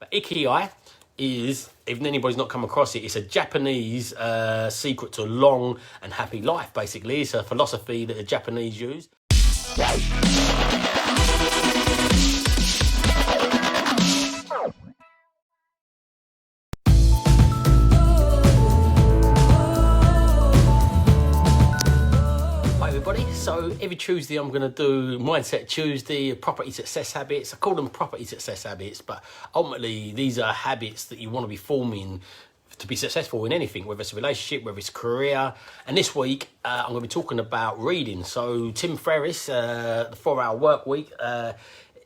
But Ikigai is, if anybody's not come across it, it's a Japanese secret to a long and happy life, basically. It's a philosophy that the Japanese use. So every Tuesday I'm going to do Mindset Tuesday, Property Success Habits. I call them Property Success Habits, but ultimately these are habits that you want to be forming to be successful in anything, whether it's a relationship, whether it's career. And this week I'm going to be talking about reading. So Tim Ferriss, the 4-Hour Work Week,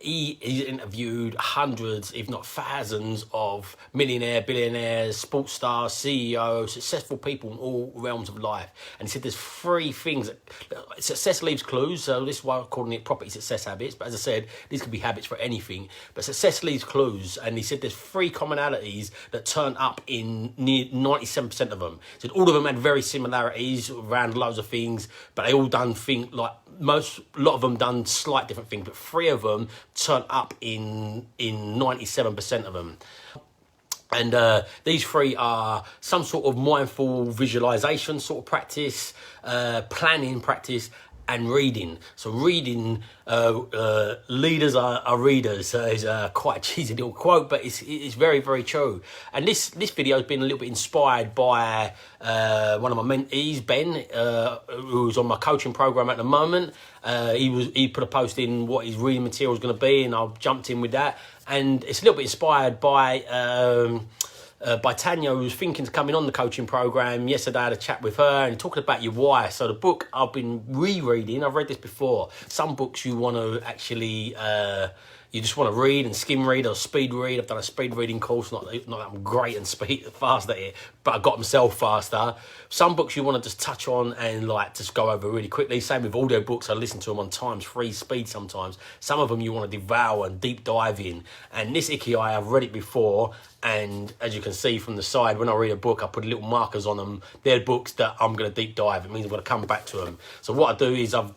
he's interviewed hundreds, if not thousands, of billionaires, sports stars, CEOs, successful people in all realms of life. And he said there's 3 things. Success leaves clues, so this is why I'm calling it property success habits. But as I said, these could be habits for anything. But success leaves clues. And he said there's 3 commonalities that turn up in near 97% of them. He said all of them had very similarities around loads of things, but they all done things like a lot of them done slight different things, but 3 of them turn up in 97% of them. And these 3 are some sort of mindful visualization sort of practice, planning practice, and reading. So reading, leaders are readers. Is quite a cheesy little quote, but it's very, very true. And this video has been a little bit inspired by one of my mentees, Ben, who's on my coaching program at the moment. He put a post in what his reading material is going to be, and I've jumped in with that. And it's a little bit inspired by Tanya, who's thinking of coming on the coaching program. Yesterday I had a chat with her and talking about your why. So the book I've been rereading, I've read this before. Some books you want to actually, you just want to read and skim read or speed read. I've done a speed reading course, not that I'm great and fast at it, but I got myself faster. Some books you want to just touch on and like just go over really quickly. Same with audio books, I listen to them on ×3 speed sometimes. Some of them you want to devour and deep dive in. And this Ikigai, I've read it before, and as you can see from the side, when I read a book, I put little markers on them. They're books that I'm going to deep dive. It means I'm going to come back to them. So what I do is I've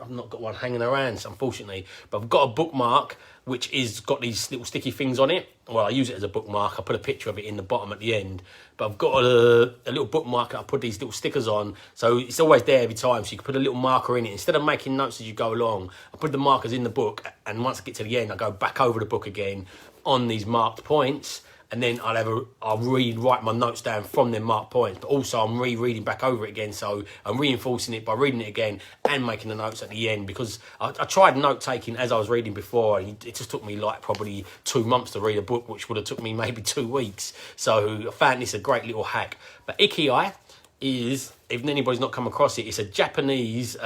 not got one hanging around, unfortunately, but I've got a bookmark which is got these little sticky things on it. Well, I use it as a bookmark. I put a picture of it in the bottom at the end, but I've got a little bookmark that I put these little stickers on, so it's always there every time. So you can put a little marker in it. Instead of making notes as you go along, I put the markers in the book, and once I get to the end, I go back over the book again on these marked points, and then I'll write my notes down from them marked points, but also I'm rereading back over it again, so I'm reinforcing it by reading it again and making the notes at the end, because I tried note taking as I was reading before, and it just took me like probably 2 months to read a book, which would have took me maybe 2 weeks. So I found this a great little hack. But Ikigai is, if anybody's not come across it, it's a Japanese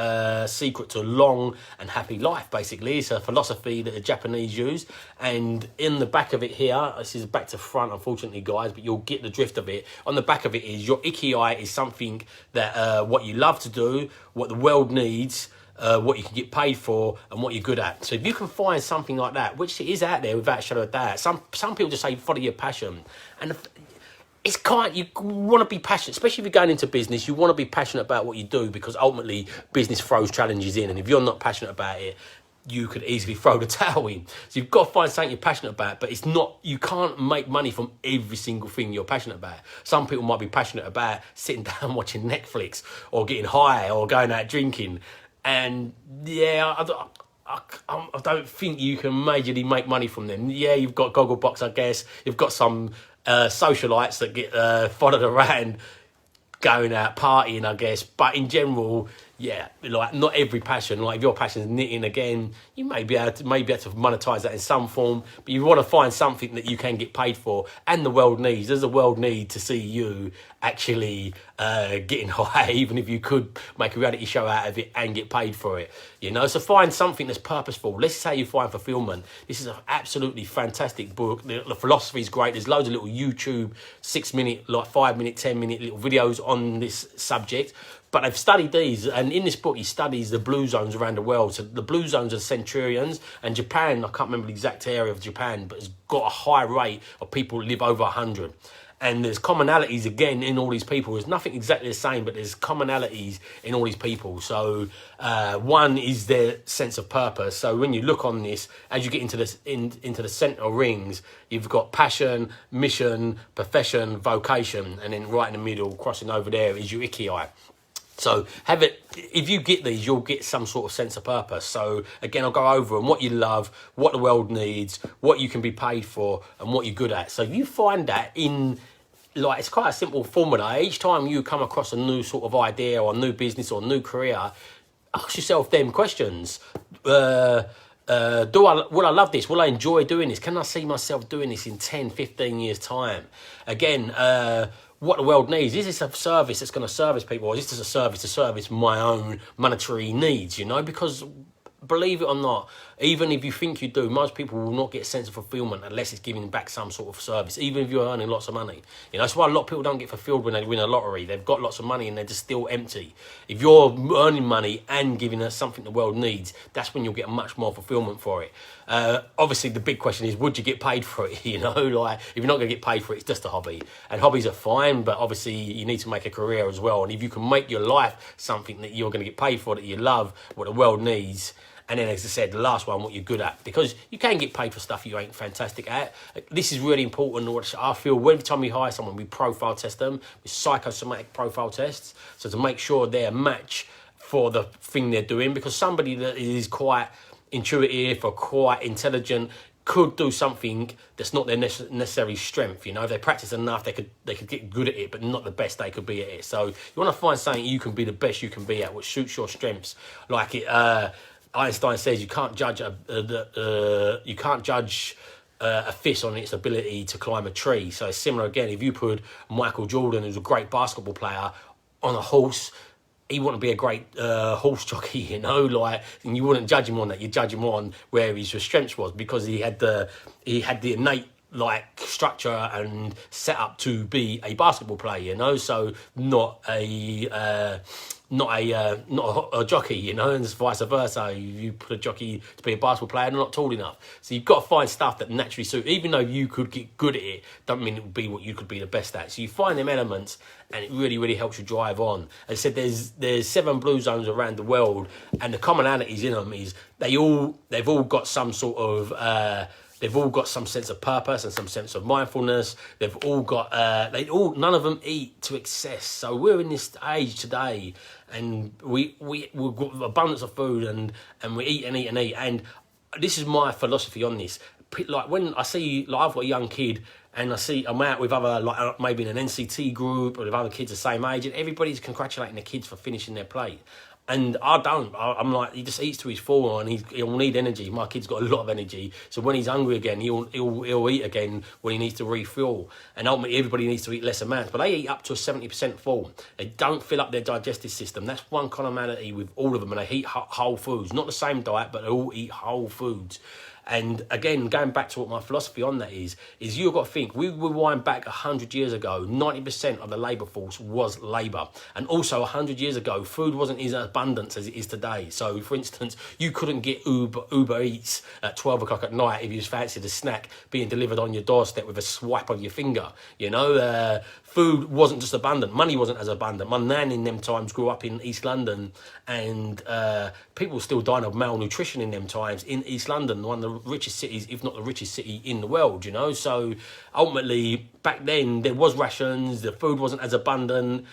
secret to a long and happy life, basically. It's a philosophy that the Japanese use. And in the back of it here, this is back to front, unfortunately, guys, but you'll get the drift of it. On the back of it is your Ikigai is something that what you love to do, what the world needs, what you can get paid for, and what you're good at. So if you can find something like that, which is out there without a shadow of a doubt, some people just say follow your passion. And it's you want to be passionate, especially if you're going into business. You want to be passionate about what you do, because ultimately business throws challenges in, and if you're not passionate about it, you could easily throw the towel in. So you've got to find something you're passionate about, but you can't make money from every single thing you're passionate about. Some people might be passionate about sitting down watching Netflix, or getting high, or going out drinking. And yeah, I don't think you can majorly make money from them. Yeah, you've got Gogglebox, I guess. You've got some socialites that get followed around going out partying, I guess. But in general, yeah, like not every passion. Like if your passion is knitting, again, you may be able to monetize that in some form. But you want to find something that you can get paid for, and the world needs. Does the world need to see you actually getting high, even if you could make a reality show out of it and get paid for it? You know, so find something that's purposeful. Let's say you find fulfillment. This is an absolutely fantastic book. The philosophy is great. There's loads of little YouTube 6-minute, like 5-minute, 10-minute little videos on this subject. But I've studied these, and in this book he studies the blue zones around the world. So the blue zones are centurions, and Japan, I can't remember the exact area of Japan, but it's got a high rate of people who live over 100. And there's commonalities again in all these people. There's nothing exactly the same, but there's commonalities in all these people. So one is their sense of purpose. So when you look on this, as you get into this into the center rings, you've got passion, mission, profession, vocation, and then right in the middle, crossing over there, is your Ikigai. So have it. If you get these, you'll get some sort of sense of purpose. So again, I'll go over them: what you love, what the world needs, what you can be paid for, and what you're good at. So if you find that in, like, it's quite a simple formula. Each time you come across a new sort of idea or a new business or a new career, ask yourself them questions. Will I love this? Will I enjoy doing this? Can I see myself doing this in 10, 15 years time? Again, what the world needs. Is this a service that's going to service people, or is this just a service to service my own monetary needs, because believe it or not, even if you think you do, most people will not get a sense of fulfillment unless it's giving back some sort of service, even if you're earning lots of money. That's why a lot of people don't get fulfilled when they win a lottery. They've got lots of money and they're just still empty. If you're earning money and giving us something the world needs, that's when you'll get much more fulfillment for it. Obviously, the big question is, would you get paid for it? Like, if you're not going to get paid for it, it's just a hobby. And hobbies are fine, but obviously you need to make a career as well. And if you can make your life something that you're going to get paid for, that you love, what the world needs. And then, as I said, the last one, what you're good at. Because you can get paid for stuff you ain't fantastic at. This is really important. What I feel, every time we hire someone, we profile test them with psychosomatic profile tests. So to make sure they're a match for the thing they're doing. Because somebody that is quite intuitive or quite intelligent could do something that's not their necessary strength. If they practice enough, they could get good at it, but not the best they could be at it. So you want to find something you can be the best you can be at, which suits your strengths. Like it... Einstein says you can't judge a fish on its ability to climb a tree. So it's similar again. If you put Michael Jordan, who's a great basketball player, on a horse, he wouldn't be a great horse jockey, and you wouldn't judge him on that. You judge him on where his strengths was, because he had the innate structure and set up to be a basketball player, so not a jockey, and vice versa. You put a jockey to be a basketball player, they're not tall enough. So you've got to find stuff that naturally suit. Even though you could get good at it, doesn't mean it would be what you could be the best at. So you find them elements, and it really, really helps you drive on. As I said, there's 7 blue zones around the world, and the commonalities in them is they've all got some sort of they've all got some sense of purpose and some sense of mindfulness. They've all got none of them eat to excess. So we're in this age today, and we've got abundance of food, and we eat and eat and eat. And this is my philosophy on this. Like, when I see, I've got a young kid, and I'm out with other, maybe in an NCT group, or with other kids the same age, and everybody's congratulating the kids for finishing their plate. And I don't. I'm like, he just eats to his full, and he'll need energy. My kid's got a lot of energy, so when he's hungry again, he'll eat again when he needs to refuel. And ultimately, everybody needs to eat less amounts, but they eat up to a 70% full. They don't fill up their digestive system. That's one commonality with all of them, and they eat whole foods. Not the same diet, but they all eat whole foods. And again, going back to what my philosophy on that is you've got to think, we rewind back 100 years ago, 90% of the labour force was labour. And also 100 years ago, food wasn't as abundant as it is today. So, for instance, you couldn't get Uber Eats at 12 o'clock at night if you fancied a snack being delivered on your doorstep with a swipe of your finger. Food wasn't just abundant. Money wasn't as abundant. My nan in them times grew up in East London, and people still dying of malnutrition in them times in East London, one of the richest cities, if not the richest city in the world, So ultimately, back then, there was rations, the food wasn't as abundant,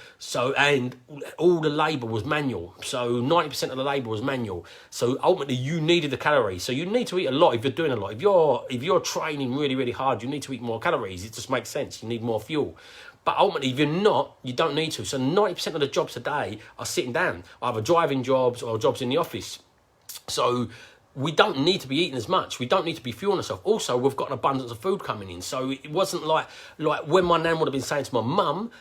and all the labour was manual. So 90% of the labour was manual. So ultimately, you needed the calories. So you need to eat a lot if you're doing a lot. If you're training really, really hard, you need to eat more calories. It just makes sense. You need more fuel. But ultimately, if you're not, you don't need to. So 90% of the jobs today are sitting down, either driving jobs or jobs in the office. So we don't need to be eating as much. We don't need to be fueling ourselves. Also, we've got an abundance of food coming in. So it wasn't like when my nan would have been saying to my mum,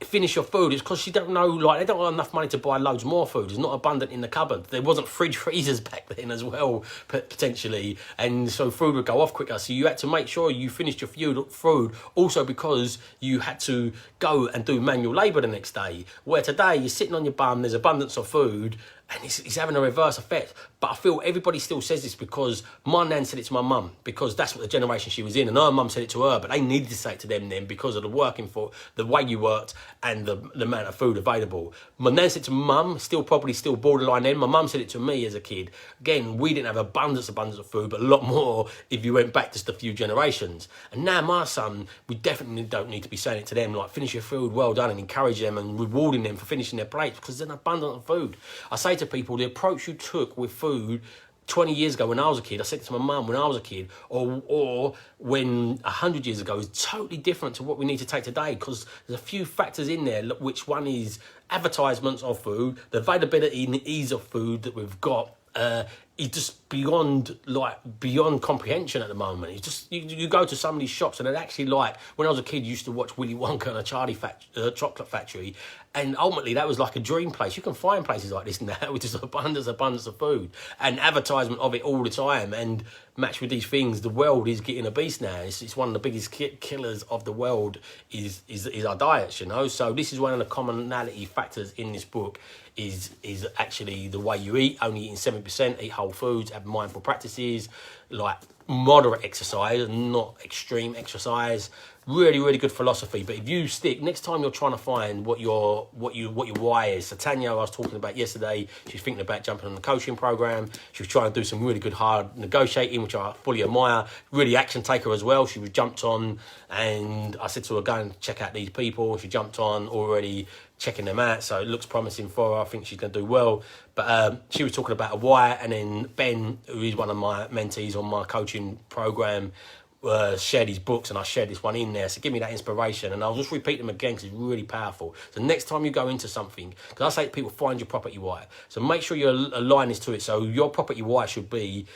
finish your food, it's because she don't know, they don't have enough money to buy loads more food. It's not abundant in the cupboard. There wasn't fridge freezers back then as well, potentially, and so food would go off quicker. So you had to make sure you finished your food, also because you had to go and do manual labour the next day. Where today, you're sitting on your bum, there's abundance of food, And it's having a reverse effect. But I feel everybody still says this because my nan said it to my mum, because that's what the generation she was in, and her mum said it to her, but they needed to say it to them then because of the working for the way you worked and the amount of food available. My nan said it to my mum, probably still borderline then. My mum said it to me as a kid. Again, we didn't have abundance of food, but a lot more if you went back just a few generations. And now my son, we definitely don't need to be saying it to them, like finish your food, well done, and encourage them and rewarding them for finishing their plates, because there's an abundance of food. I say to people, the approach you took with food 20 years ago when I was a kid, I said to my mum when I was a kid, or when 100 years ago, is totally different to what we need to take today, because there's a few factors in there, which one is advertisements of food, the availability and the ease of food that we've got, is just beyond comprehension at the moment. It's just you go to some of these shops and they're actually like, when I was a kid, used to watch Willy Wonka and a Chocolate Factory, and ultimately that was like a dream place. You can find places like this now with just abundance of food and advertisement of it all the time. And matched with these things, the world is getting obese now. It's one of the biggest killers of the world is our diets, you know. So this is one of the commonality factors in this book is actually the way you eat, only eating 7%, eat whole foods, have mindful practices, like moderate exercise, not extreme exercise. Really, really good philosophy. But if you stick, next time you're trying to find what your why is. So Tanya, I was talking about yesterday, she's thinking about jumping on the coaching program. She was trying to do some really good hard negotiating, which I fully admire. Really action taker as well. She was jumped on, and I said to her, go and check out these people. She jumped on, already checking them out, so it looks promising for her. I think she's going to do well. But she was talking about a why, and then Ben, who is one of my mentees on my coaching program, shared his books, and I shared this one in there. So give me that inspiration, and I'll just repeat them again because it's really powerful. So next time you go into something, because I say to people, find your property why. So make sure you align this to it. So your property why should be,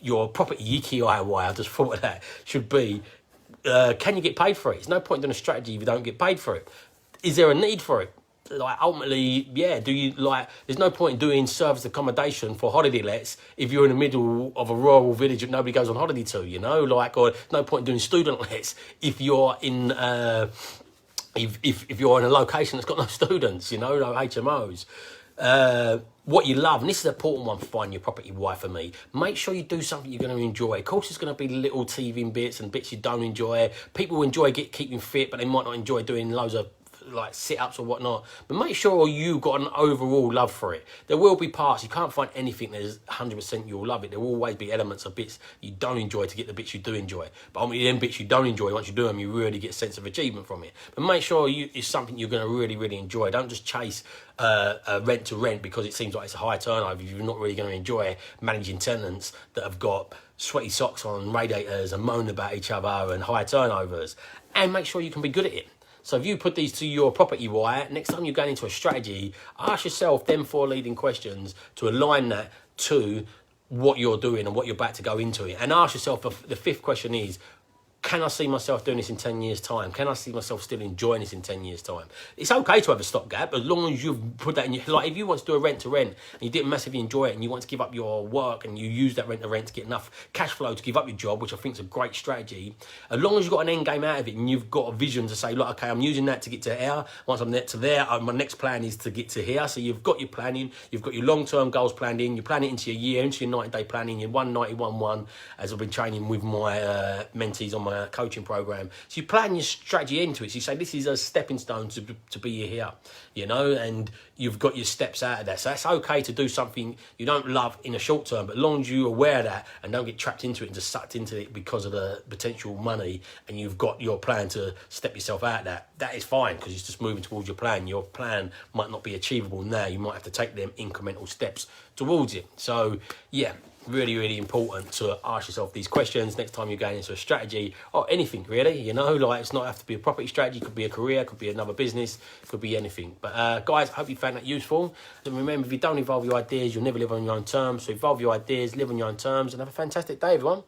your property Ikigai why, I just thought of that, should be, can you get paid for it? There's no point doing a strategy if you don't get paid for it. Is there a need for it? Like, ultimately, yeah, do you, like, there's no point in doing service accommodation for holiday lets if you're in the middle of a rural village that nobody goes on holiday to, you know, like, or no point in doing student lets if you're in, if you're in a location that's got no students, you know, no HMOs. What you love, and this is an important one for finding your property why for me. Make sure you do something you're going to enjoy. Of course, it's going to be little teething bits and bits you don't enjoy. People enjoy keeping fit, but they might not enjoy doing loads of like sit-ups or whatnot, but make sure you've got an overall love for it. There will be parts, you can't find anything that's 100% you'll love it. There will always be elements of bits you don't enjoy to get the bits you do enjoy, but ultimately them bits you don't enjoy, once you do them, you really get a sense of achievement from it. But make sure it's something you're going to really enjoy. Don't just chase rent to rent because it seems like it's a high turnover. You're not really going to enjoy managing tenants that have got sweaty socks on radiators and moan about each other and high turnovers. And make sure you can be good at it. So if you put these to your property why, next time you're going into a strategy, ask yourself them 4 leading questions to align that to what you're doing and what you're about to go into it. And ask yourself, the 5th question is, can I see myself doing this in 10 years' time? Can I see myself still enjoying this in 10 years' time? It's okay to have a stopgap, as long as you've put that in your, like if you want to do a rent to rent and you didn't massively enjoy it and you want to give up your work and you use that rent to rent to get enough cash flow to give up your job, which I think is a great strategy, as long as you've got an end game out of it and you've got a vision to say, look, okay, I'm using that to get to here. Once I'm to there, my next plan is to get to here. So you've got your planning, you've got your long-term goals planned in, you plan it into your year, into your 90-day planning, your 191-1, as I've been training with my mentees on my coaching program. So you plan your strategy into it. So you say, this is a stepping stone to be here, you know, and you've got your steps out of that. So that's okay to do something you don't love in a short term, but as long as you're aware of that and don't get trapped into it and just sucked into it because of the potential money, and you've got your plan to step yourself out of that, that is fine, because it's just moving towards your plan. Your plan might not be achievable now. You might have to take them incremental steps towards it. So yeah, really important to ask yourself these questions next time you're going into a strategy or anything really, you know, like it's not have to be a property strategy, it could be a career, it could be another business, it could be anything. But guys, I hope you found that useful. And remember, if you don't evolve your ideas, you'll never live on your own terms. So evolve your ideas, live on your own terms, and have a fantastic day, everyone.